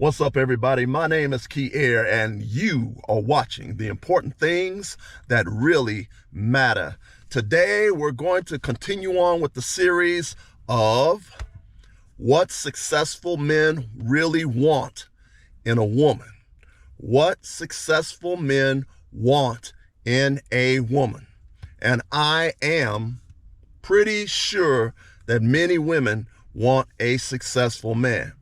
What's up, everybody? My name is Key Air, and you are watching the important things that really matter. Today, we're going to continue on with the series of what successful men really want in a woman. What successful men want in a woman. And I am pretty sure that many women want a successful man,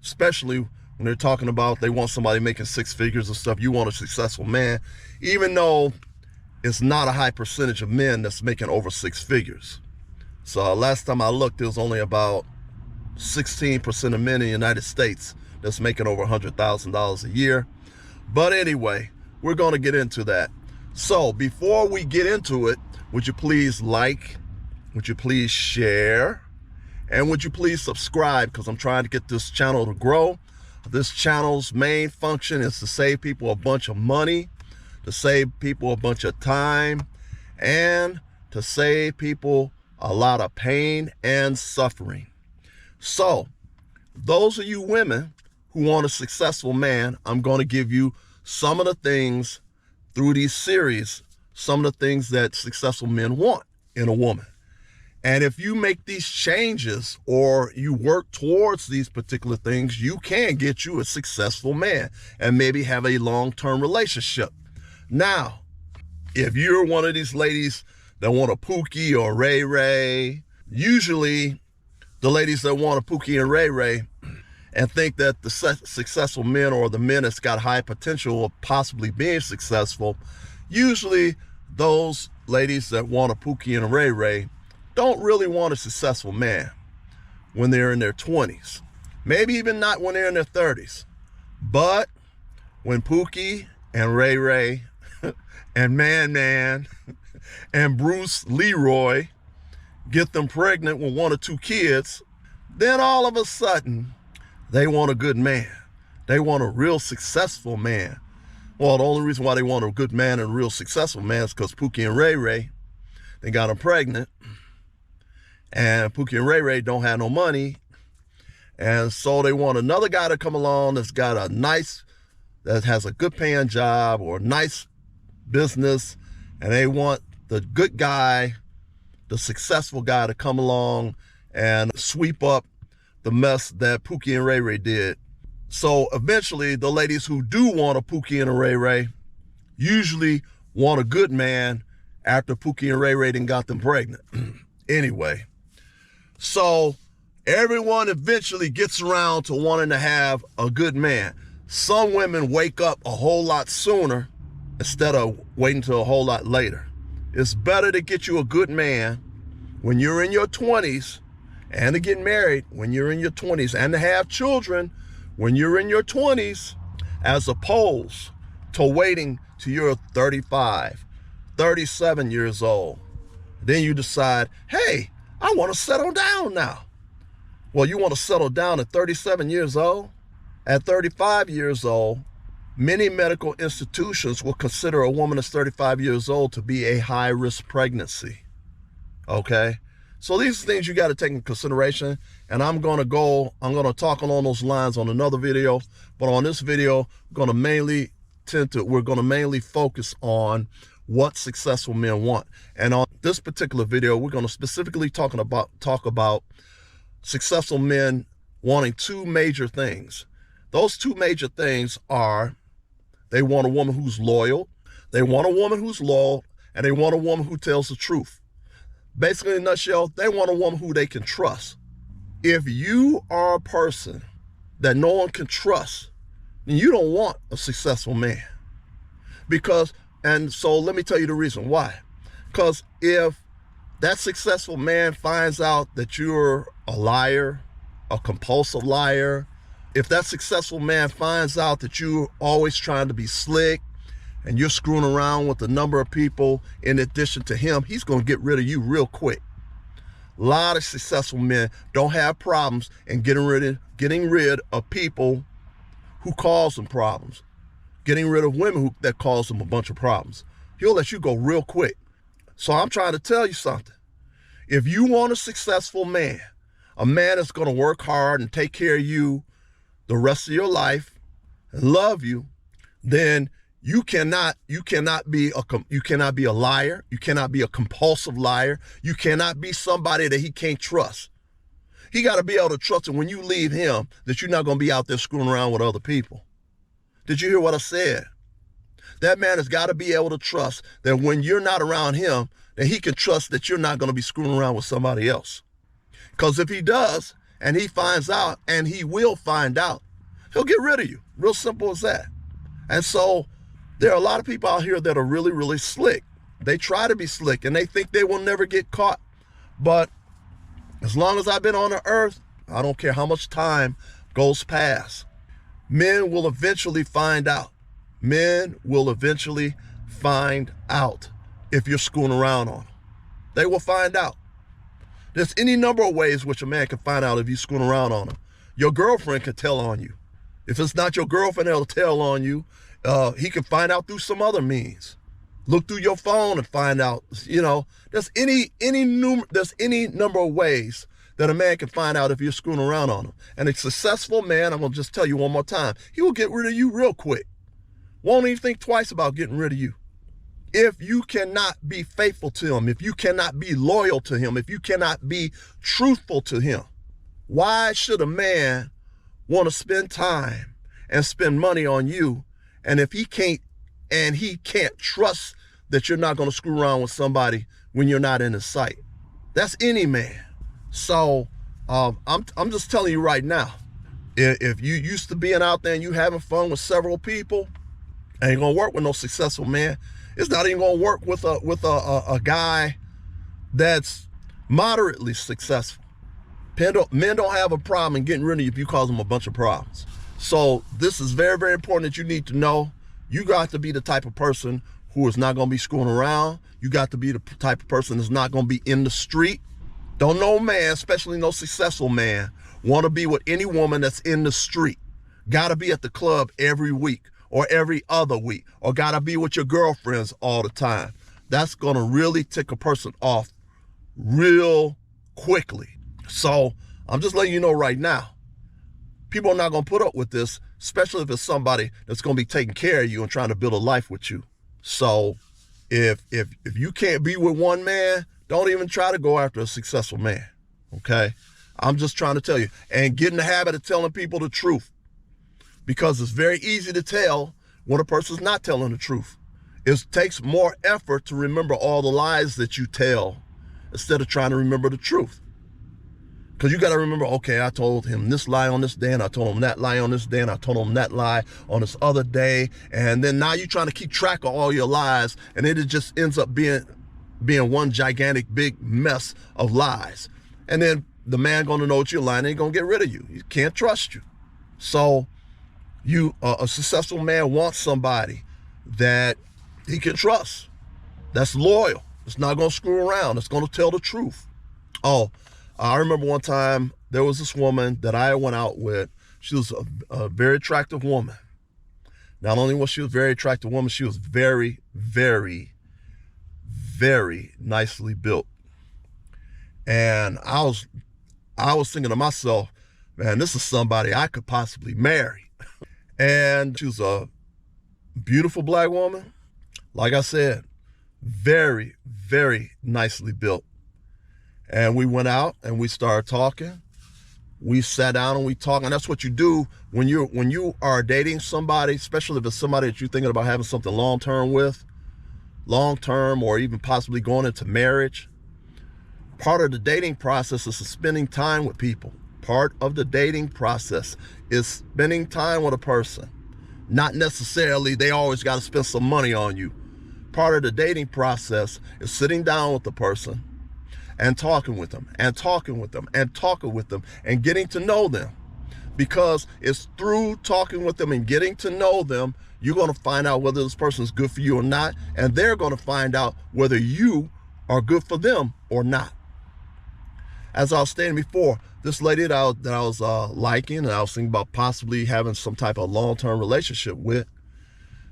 especially when they're talking about they want somebody making six figures and stuff. You want a successful man, even though it's not a high percentage of men that's making over six figures. So last time I looked, there was only about 16% of men in the United States that's making over $100,000 a year. But anyway, we're going to get into that. So before we get into it, would you please like, would you please share, and would you please subscribe, because I'm trying to get this channel to grow. This channel's main function is to save people a bunch of money, to save people a bunch of time, and to save people a lot of pain and suffering. So, those of you women who want a successful man, I'm going to give you some of the things through these series, some of the things that successful men want in a woman. And if you make these changes or you work towards these particular things, you can get you a successful man and maybe have a long-term relationship. Now, if you're one of these ladies that want a Pookie or Ray Ray, usually the ladies that want a Pookie and Ray Ray and think that the successful men or the men that's got high potential of possibly being successful, usually those ladies that want a Pookie and a Ray Ray don't really want a successful man when they're in their 20s, maybe even not when they're in their 30s. But when Pookie and Ray Ray and Man Man and Bruce Leroy get them pregnant with one or two kids, then all of a sudden they want a good man. They want a real successful man. Well, the only reason why they want a good man and a real successful man is because Pookie and Ray Ray, they got them pregnant. And Pookie and Ray Ray don't have no money. And so they want another guy to come along that's got a nice, that has a good paying job or a nice business. And they want the good guy, the successful guy to come along and sweep up the mess that Pookie and Ray Ray did. So eventually the ladies who do want a Pookie and a Ray Ray usually want a good man after Pookie and Ray Ray done got them pregnant. Anyway. So everyone eventually gets around to wanting to have a good man. Some women wake up a whole lot sooner instead of waiting till a whole lot later. It's better to get you a good man when you're in your 20s and to get married when you're in your 20s and to have children when you're in your 20s, as opposed to waiting till you're 35, 37 years old. Then you decide, hey, I want to settle down now. Well, you want to settle down at 37 years old? At 35 years old, many medical institutions will consider a woman that's 35 years old to be a high-risk pregnancy. Okay? So these are things you got to take into consideration, and I'm going to talk along those lines on another video, but on this video, we're going to mainly focus on what successful men want. And on this particular video, we're going to specifically talk about successful men wanting two major things. Those two major things are, they want a woman who's loyal, they want a woman who's loyal, and they want a woman who tells the truth. Basically, in a nutshell, they want a woman who they can trust. If you are a person that no one can trust, then you don't want a successful man. And so let me tell you the reason why. Because if that successful man finds out that you're a liar, a compulsive liar, if that successful man finds out that you're always trying to be slick and you're screwing around with a number of people in addition to him, he's going to get rid of you real quick. A lot of successful men don't have problems in getting rid of people who cause them problems. Getting rid of women that cause them a bunch of problems. He'll let you go real quick. So I'm trying to tell you something. If you want a successful man, a man that's going to work hard and take care of you the rest of your life and love you, then you cannot be a liar. You cannot be a compulsive liar. You cannot be somebody that he can't trust. He got to be able to trust that when you leave him, that you're not going to be out there screwing around with other people. Did you hear what I said? That man has got to be able to trust that when you're not around him, that he can trust that you're not going to be screwing around with somebody else. Because if he does, and he finds out, and he will find out, he'll get rid of you. Real simple as that. And so there are a lot of people out here that are really, really slick. They try to be slick, and they think they will never get caught. But as long as I've been on the earth, I don't care how much time goes past, men will eventually find out. Men will eventually find out if you're screwing around on them. They will find out. There's any number of ways which a man can find out if you're screwing around on them. Your girlfriend can tell on you. If it's not your girlfriend that'll tell on you, he can find out through some other means. Look through your phone and find out, there's any number of ways that a man can find out if you're screwing around on him. And a successful man, I'm going to just tell you one more time, he will get rid of you real quick. Won't even think twice about getting rid of you. If you cannot be faithful to him, if you cannot be loyal to him, if you cannot be truthful to him, why should a man want to spend time and spend money on you? And if he can't trust that you're not going to screw around with somebody when you're not in his sight. That's any man. So I'm just telling you right now, if you used to being out there and you having fun with several people, ain't gonna work with no successful man. It's not even gonna work with a guy that's moderately successful. Men don't have a problem in getting rid of you if you cause them a bunch of problems. So this is very, very important that you need to know. You got to be the type of person who is not gonna be screwing around. You got to be the type of person that's not gonna be in the street. Don't no man, especially no successful man, want to be with any woman that's in the street. Got to be at the club every week or every other week, or got to be with your girlfriends all the time. That's going to really tick a person off real quickly. So I'm just letting you know right now, people are not going to put up with this, especially if it's somebody that's going to be taking care of you and trying to build a life with you. So if you can't be with one man, don't even try to go after a successful man, okay? I'm just trying to tell you. And get in the habit of telling people the truth, because it's very easy to tell when a person's not telling the truth. It takes more effort to remember all the lies that you tell instead of trying to remember the truth. Because you got to remember, okay, I told him this lie on this day, and I told him that lie on this day, and I told him that lie on this other day. And then now you're trying to keep track of all your lies, and it just ends up being one gigantic big mess of lies. And then the man gonna know that you're lying, and he's gonna get rid of you. He can't trust you. So a successful man wants somebody that he can trust, that's loyal, that's not gonna screw around, that's gonna tell the truth. Oh, I remember one time there was this woman that I went out with. She was a very attractive woman. Not only was she a very attractive woman, she was very, very, very nicely built. And I was thinking to myself, man, this is somebody I could possibly marry. And she was a beautiful black woman. Like I said, very, very nicely built. And we went out and we started talking. We sat down and we talked. And that's what you do when you are dating somebody, especially if it's somebody that you're thinking about having something long-term with, long-term or even possibly going into marriage. Part of the dating process is spending time with people. Part of the dating process is spending time with a person. Not necessarily they always got to spend some money on you. Part of the dating process is sitting down with the person and talking with them and talking with them and talking with them and getting to know them. Because it's through talking with them and getting to know them, you're going to find out whether this person is good for you or not, and they're going to find out whether you are good for them or not. As I was stating before, this lady that I was liking and I was thinking about possibly having some type of long-term relationship with,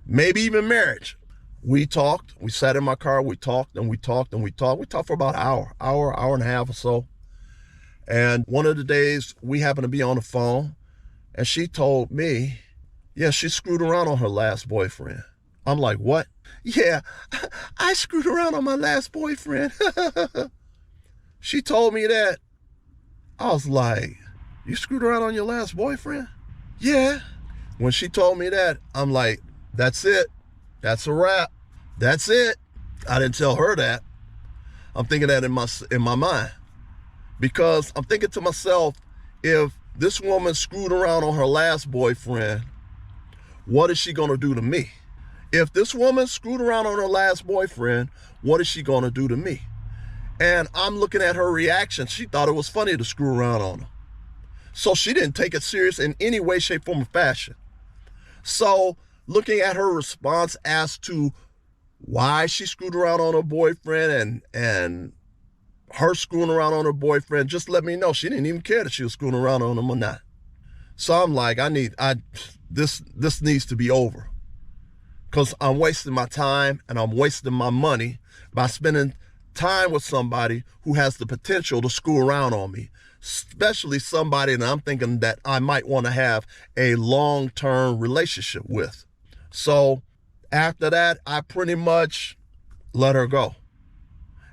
maybe even marriage. We talked, we sat in my car, we talked and we talked and we talked. We talked for about an hour and a half or so. And one of the days we happened to be on the phone And she told me, yeah, she screwed around on her last boyfriend. I'm like, what? Yeah, I screwed around on my last boyfriend. She told me that. I was like, you screwed around on your last boyfriend? Yeah. When she told me that, I'm like, that's it. That's a wrap. That's it. I didn't tell her that. I'm thinking that in my mind. Because I'm thinking to myself, if this woman screwed around on her last boyfriend, what is she going to do to me? If this woman screwed around on her last boyfriend, what is she going to do to me? And I'm looking at her reaction. She thought it was funny to screw around on her. So she didn't take it serious in any way, shape, form, or fashion. So looking at her response as to why she screwed around on her boyfriend and her screwing around on her boyfriend just let me know she didn't even care that she was screwing around on him or not. So I'm like, this needs to be over, because I'm wasting my time and I'm wasting my money by spending time with somebody who has the potential to screw around on me, especially somebody that I'm thinking that I might want to have a long-term relationship with. So after that, I pretty much let her go.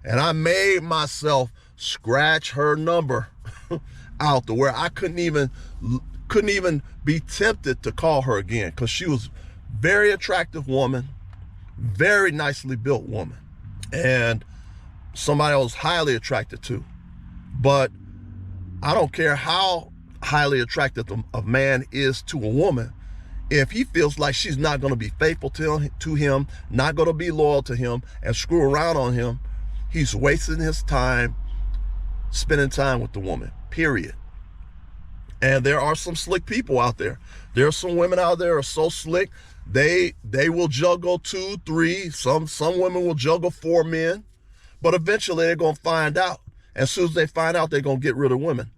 And I made myself scratch her number out to where I couldn't even be tempted to call her again, because she was a very attractive woman, very nicely built woman, and somebody I was highly attracted to. But I don't care how highly attracted a man is to a woman. If he feels like she's not going to be faithful to him, not going to be loyal to him, and screw around on him, he's wasting his time spending time with the woman, period. And there are some slick people out there. There are some women out there who are so slick, they will juggle 2, 3, some women will juggle 4 men, but eventually they're going to find out. As soon as they find out, they're going to get rid of the woman.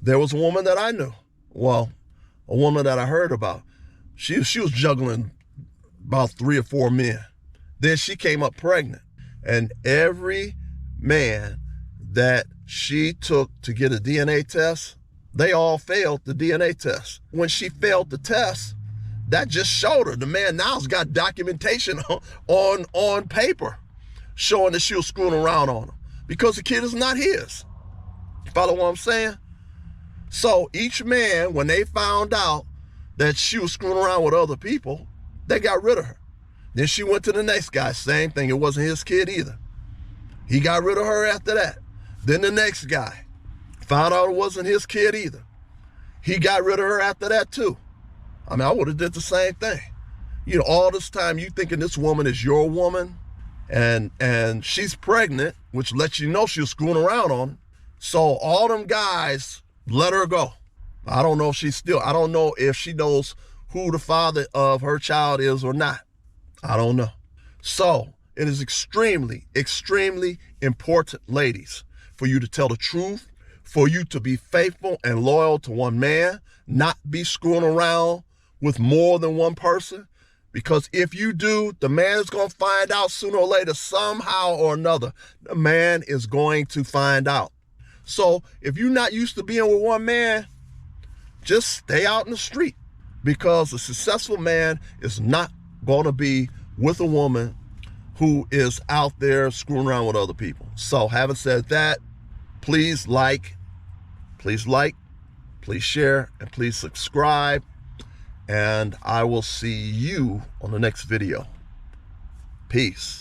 There was a woman that I knew, well, a woman that I heard about. She was juggling about 3 or 4 men. Then she came up pregnant, and every man that she took to get a DNA test, they all failed the DNA test. When she failed the test, that just showed her the man now's got documentation on paper showing that she was screwing around on him, because the kid is not his. You follow what I'm saying? So each man, when they found out that she was screwing around with other people, they got rid of her. Then she went to the next guy, same thing. It wasn't his kid either. He got rid of her after that. Then the next guy found out it wasn't his kid either. He got rid of her after that too. I mean, I would have did the same thing. You know, all this time you thinking this woman is your woman, and she's pregnant, which lets you know she was screwing around on him. So all them guys let her go. I don't know if she knows who the father of her child is or not. I don't know. So it is extremely, extremely important, ladies, for you to tell the truth, for you to be faithful and loyal to one man, not be screwing around with more than one person. Because if you do, the man is going to find out sooner or later, somehow or another. The man is going to find out. So if you're not used to being with one man, just stay out in the street, because a successful man is not going to be with a woman who is out there screwing around with other people. So having said that, please like, please share, and please subscribe. And I will see you on the next video. Peace.